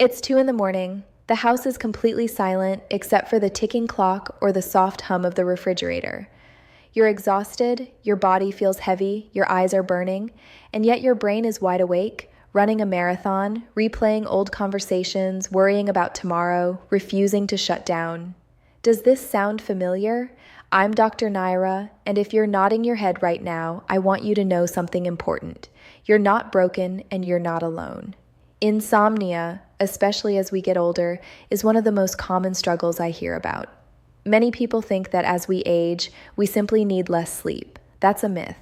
It's 2 in the morning. The house is completely silent except for the ticking clock or the soft hum of the refrigerator. You're exhausted, your body feels heavy, your eyes are burning, and yet your brain is wide awake, running a marathon, replaying old conversations, worrying about tomorrow, refusing to shut down. Does this sound familiar? I'm Dr. Naira, and if you're nodding your head right now, I want you to know something important. You're not broken and you're not alone. Insomnia, especially as we get older, is one of the most common struggles I hear about. Many people think that as we age, we simply need less sleep. That's a myth.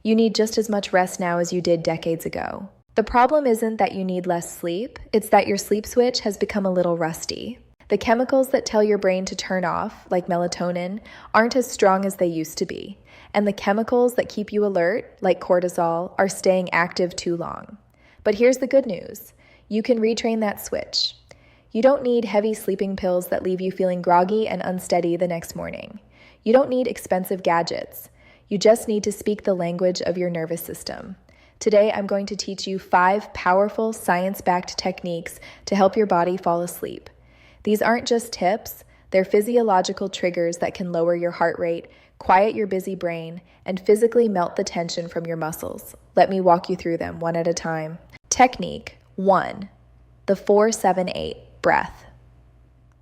You need just as much rest now as you did decades ago. The problem isn't that you need less sleep, it's that your sleep switch has become a little rusty. The chemicals that tell your brain to turn off, like melatonin, aren't as strong as they used to be. And the chemicals that keep you alert, like cortisol, are staying active too long. But here's the good news. You can retrain that switch. You don't need heavy sleeping pills that leave you feeling groggy and unsteady the next morning. You don't need expensive gadgets. You just need to speak the language of your nervous system. Today, I'm going to teach you 5 powerful science-backed techniques to help your body fall asleep. These aren't just tips, they're physiological triggers that can lower your heart rate, quiet your busy brain, and physically melt the tension from your muscles. Let me walk you through them one at a time. Technique 1. The 4-7-8 breath.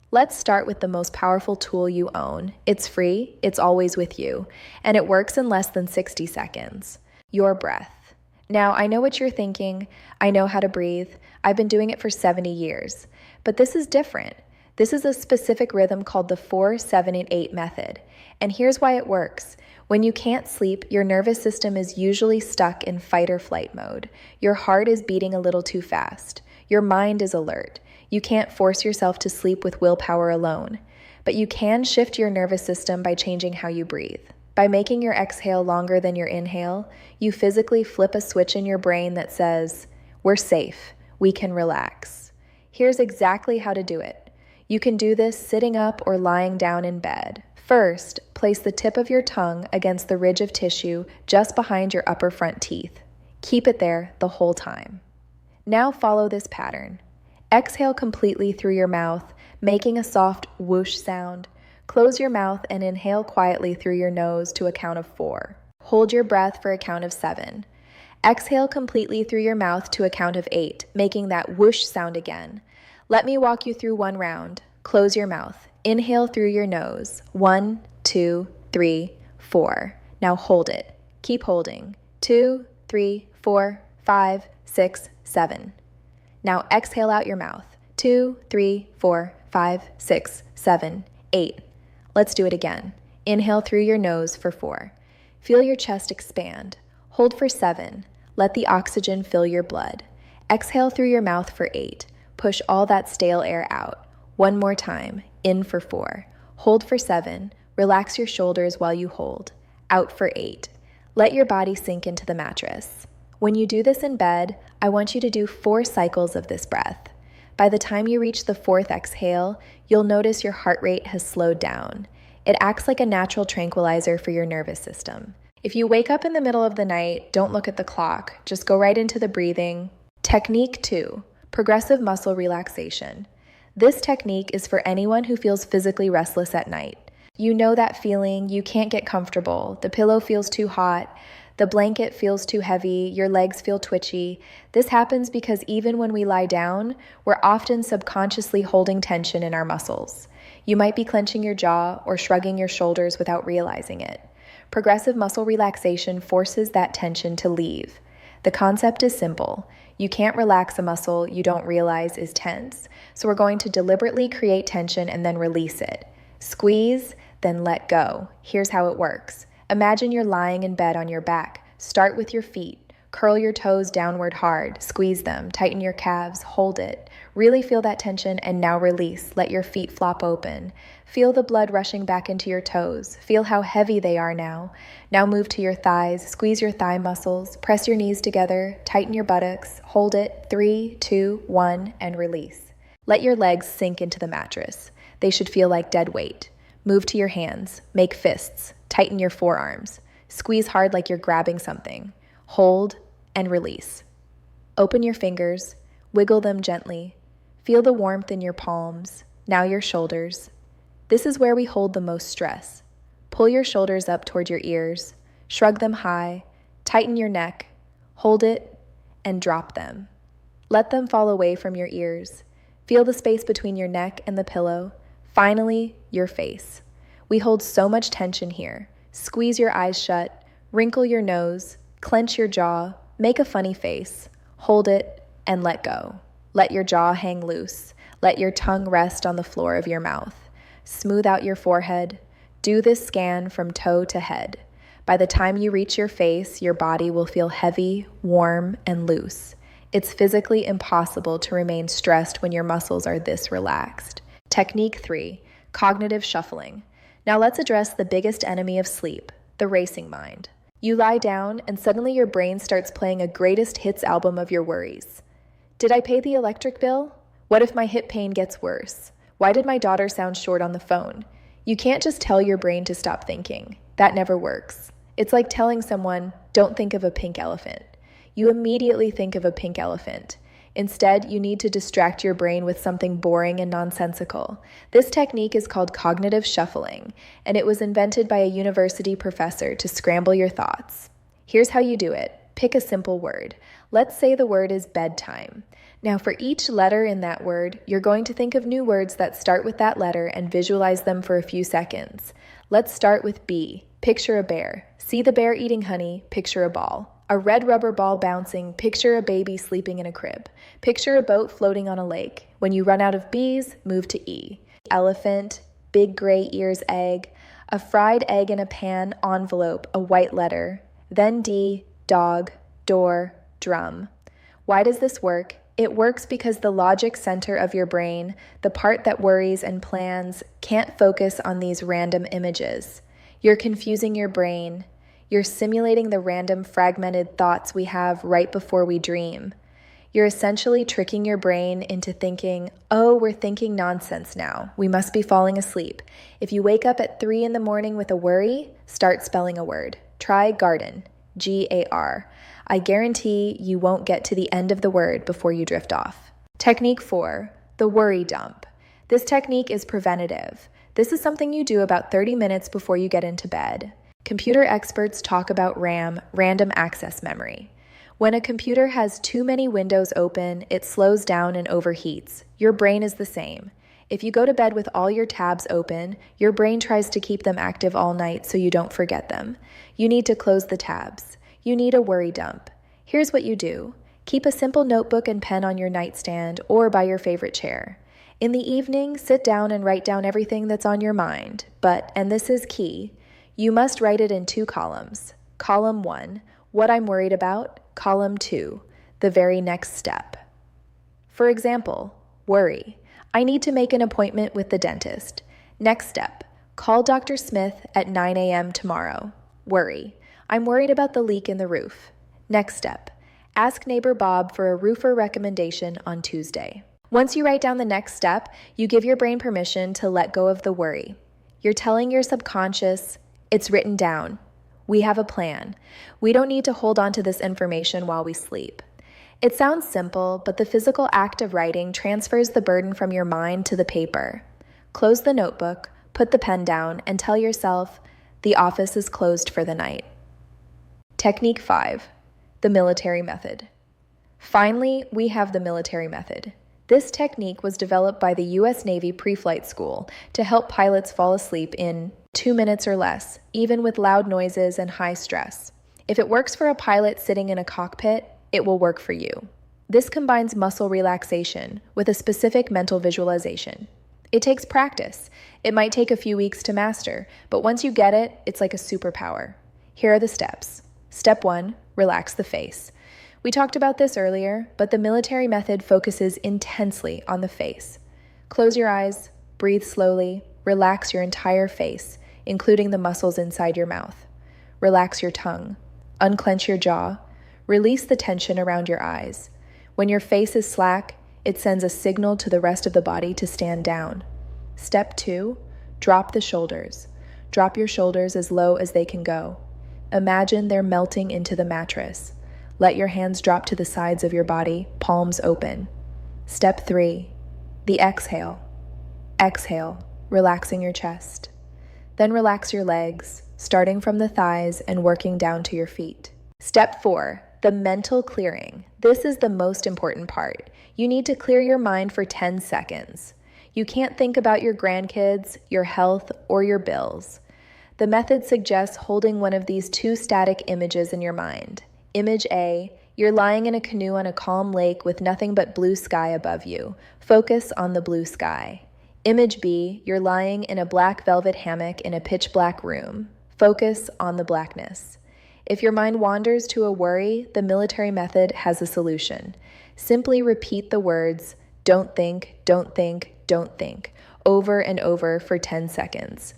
Let's start with the most powerful tool you own. It's free, it's always with you, and it works in less than 60 seconds. Your breath. Now, I know what you're thinking. I know how to breathe. I've been doing it for 70 years. But this is different. This is a specific rhythm called the 4-7-8 method. And here's why it works. When you can't sleep, your nervous system is usually stuck in fight or flight mode. Your heart is beating a little too fast. Your mind is alert. You can't force yourself to sleep with willpower alone. But you can shift your nervous system by changing how you breathe. By making your exhale longer than your inhale, you physically flip a switch in your brain that says, "We're safe. We can relax." Here's exactly how to do it. You can do this sitting up or lying down in bed. First, place the tip of your tongue against the ridge of tissue just behind your upper front teeth. Keep it there the whole time. Now follow this pattern. Exhale completely through your mouth, making a soft whoosh sound. Close your mouth and inhale quietly through your nose to a count of 4. Hold your breath for a count of 7. Exhale completely through your mouth to a count of 8, making that whoosh sound again. Let me walk you through one round. Close your mouth. Inhale through your nose. 1, 2, 3, 4. Now hold it. Keep holding. 2, 3, 4, 5, 6, 7. Now exhale out your mouth. 2, 3, 4, 5, 6, 7, 8. Let's do it again. Inhale through your nose for 4. Feel your chest expand. Hold for 7. Let the oxygen fill your blood. Exhale through your mouth for 8. Push all that stale air out. One more time. In for 4. Hold for 7. Relax your shoulders while you hold. Out for 8. Let your body sink into the mattress. When you do this in bed, I want you to do 4 cycles of this breath. By the time you reach the 4th exhale, you'll notice your heart rate has slowed down. It acts like a natural tranquilizer for your nervous system. If you wake up in the middle of the night, don't look at the clock. Just go right into the breathing. Technique 2, progressive muscle relaxation. This technique is for anyone who feels physically restless at night. You know that feeling, you can't get comfortable, the pillow feels too hot, the blanket feels too heavy, your legs feel twitchy. This happens because even when we lie down, we're often subconsciously holding tension in our muscles. You might be clenching your jaw or shrugging your shoulders without realizing it. Progressive muscle relaxation forces that tension to leave. The concept is simple. You can't relax a muscle you don't realize is tense, so we're going to deliberately create tension and then release it. Squeeze, then let go. Here's how it works. Imagine you're lying in bed on your back. Start with your feet. Curl your toes downward hard. Squeeze them. Tighten your calves. Hold it. Really feel that tension and now release. Let your feet flop open. Feel the blood rushing back into your toes. Feel how heavy they are now. Now move to your thighs. Squeeze your thigh muscles. Press your knees together. Tighten your buttocks. Hold it. 3, 2, 1, and release. Let your legs sink into the mattress. They should feel like dead weight. Move to your hands. Make fists. Tighten your forearms. Squeeze hard like you're grabbing something. Hold and release. Open your fingers. Wiggle them gently. Feel the warmth in your palms, now your shoulders. This is where we hold the most stress. Pull your shoulders up toward your ears, shrug them high, tighten your neck, hold it, and drop them. Let them fall away from your ears. Feel the space between your neck and the pillow. Finally, your face. We hold so much tension here. Squeeze your eyes shut, wrinkle your nose, clench your jaw, make a funny face, hold it, and let go. Let your jaw hang loose. Let your tongue rest on the floor of your mouth. Smooth out your forehead. Do this scan from toe to head. By the time you reach your face, your body will feel heavy, warm, and loose. It's physically impossible to remain stressed when your muscles are this relaxed. Technique 3, cognitive shuffling. Now let's address the biggest enemy of sleep, the racing mind. You lie down and suddenly your brain starts playing a greatest hits album of your worries. Did I pay the electric bill? What if my hip pain gets worse? Why did my daughter sound short on the phone? You can't just tell your brain to stop thinking. That never works. It's like telling someone, don't think of a pink elephant. You immediately think of a pink elephant. Instead, you need to distract your brain with something boring and nonsensical. This technique is called cognitive shuffling, and it was invented by a university professor to scramble your thoughts. Here's how you do it. Pick a simple word. Let's say the word is bedtime. Now, for each letter in that word, you're going to think of new words that start with that letter and visualize them for a few seconds. Let's start with B. Picture a bear. See the bear eating honey, picture a ball. A red rubber ball bouncing, picture a baby sleeping in a crib. Picture a boat floating on a lake. When you run out of B's, move to E. Elephant, big gray ears egg, a fried egg in a pan envelope, a white letter. Then D, dog, door, drum. Why does this work? It works because the logic center of your brain, the part that worries and plans, can't focus on these random images. You're confusing your brain. You're simulating the random fragmented thoughts we have right before we dream. You're essentially tricking your brain into thinking, oh, we're thinking nonsense now. We must be falling asleep. If you wake up at 3 a.m. with a worry, start spelling a word. Try garden, G-A-R. I guarantee you won't get to the end of the word before you drift off. Technique 4, the worry dump. This technique is preventative. This is something you do about 30 minutes before you get into bed. Computer experts talk about RAM, random access memory. When a computer has too many windows open, it slows down and overheats. Your brain is the same. If you go to bed with all your tabs open, your brain tries to keep them active all night so you don't forget them. You need to close the tabs. You need a worry dump. Here's what you do. Keep a simple notebook and pen on your nightstand or by your favorite chair. In the evening, sit down and write down everything that's on your mind. But, and this is key, you must write it in 2 columns. Column 1, what I'm worried about. Column 2, the very next step. For example, worry. I need to make an appointment with the dentist. Next step, call Dr. Smith at 9 a.m. tomorrow. Worry. I'm worried about the leak in the roof. Next step, ask neighbor Bob for a roofer recommendation on Tuesday. Once you write down the next step, you give your brain permission to let go of the worry. You're telling your subconscious, it's written down. We have a plan. We don't need to hold on to this information while we sleep. It sounds simple, but the physical act of writing transfers the burden from your mind to the paper. Close the notebook, put the pen down, and tell yourself, the office is closed for the night. Technique 5, the military method. Finally, we have the military method. This technique was developed by the U.S. Navy pre-flight school to help pilots fall asleep in 2 minutes or less, even with loud noises and high stress. If it works for a pilot sitting in a cockpit, it will work for you. This combines muscle relaxation with a specific mental visualization. It takes practice. It might take a few weeks to master, but once you get it, it's like a superpower. Here are the steps. Step 1, relax the face. We talked about this earlier, but the military method focuses intensely on the face. Close your eyes, breathe slowly, relax your entire face, including the muscles inside your mouth. Relax your tongue. Unclench your jaw. Release the tension around your eyes. When your face is slack, it sends a signal to the rest of the body to stand down. Step 2, drop the shoulders. Drop your shoulders as low as they can go. Imagine they're melting into the mattress. Let your hands drop to the sides of your body, palms open. Step 3, The exhale. Exhale, relaxing your chest. Then relax your legs, starting from the thighs and working down to your feet. Step 4, the mental clearing. This is the most important part. You need to clear your mind for 10 seconds. You can't think about your grandkids, your health, or your bills. The method suggests holding one of these 2 static images in your mind. Image A, you're lying in a canoe on a calm lake with nothing but blue sky above you. Focus on the blue sky. Image B, you're lying in a black velvet hammock in a pitch black room. Focus on the blackness. If your mind wanders to a worry, the military method has a solution. Simply repeat the words, don't think, don't think, don't think, over and over for 10 seconds.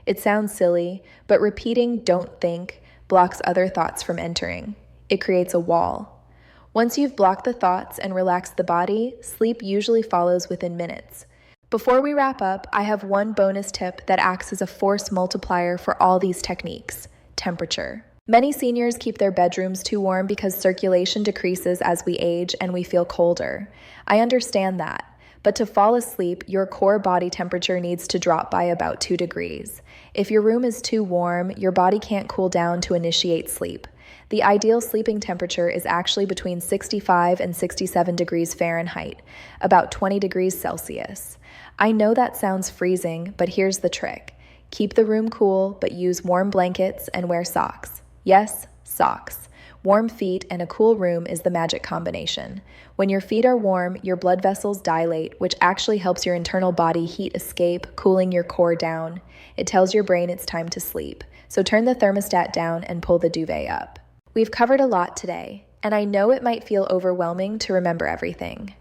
It sounds silly, but repeating don't think blocks other thoughts from entering. It creates a wall. Once you've blocked the thoughts and relaxed the body, sleep usually follows within minutes. Before we wrap up, I have one bonus tip that acts as a force multiplier for all these techniques: temperature. Many seniors keep their bedrooms too warm because circulation decreases as we age and we feel colder. I understand that. But to fall asleep, your core body temperature needs to drop by about 2 degrees. If your room is too warm, your body can't cool down to initiate sleep. The ideal sleeping temperature is actually between 65 and 67 degrees Fahrenheit, about 20 degrees Celsius. I know that sounds freezing, but here's the trick. Keep the room cool, but use warm blankets and wear socks. Yes, socks. Warm feet and a cool room is the magic combination. When your feet are warm, your blood vessels dilate, which actually helps your internal body heat escape, cooling your core down. It tells your brain it's time to sleep. So turn the thermostat down and pull the duvet up. We've covered a lot today, and I know it might feel overwhelming to remember everything.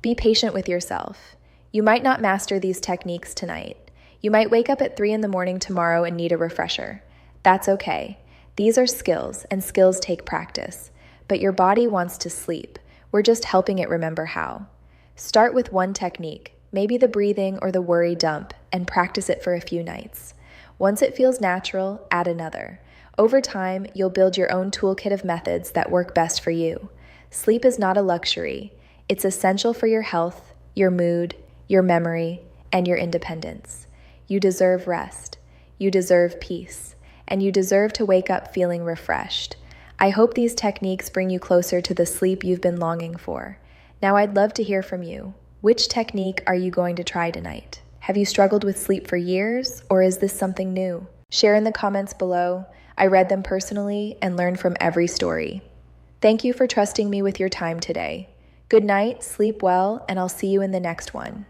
Be patient with yourself. You might not master these techniques tonight. You might wake up at 3 a.m. tomorrow and need a refresher. That's okay. These are skills, and skills take practice. But your body wants to sleep. We're just helping it remember how. Start with one technique, maybe the breathing or the worry dump, and practice it for a few nights. Once it feels natural, add another. Over time, you'll build your own toolkit of methods that work best for you. Sleep is not a luxury. It's essential for your health, your mood, your memory, and your independence. You deserve rest. You deserve peace. And you deserve to wake up feeling refreshed. I hope these techniques bring you closer to the sleep you've been longing for. Now I'd love to hear from you. Which technique are you going to try tonight? Have you struggled with sleep for years, or is this something new? Share in the comments below. I read them personally and learned from every story. Thank you for trusting me with your time today. Good night, sleep well, and I'll see you in the next one.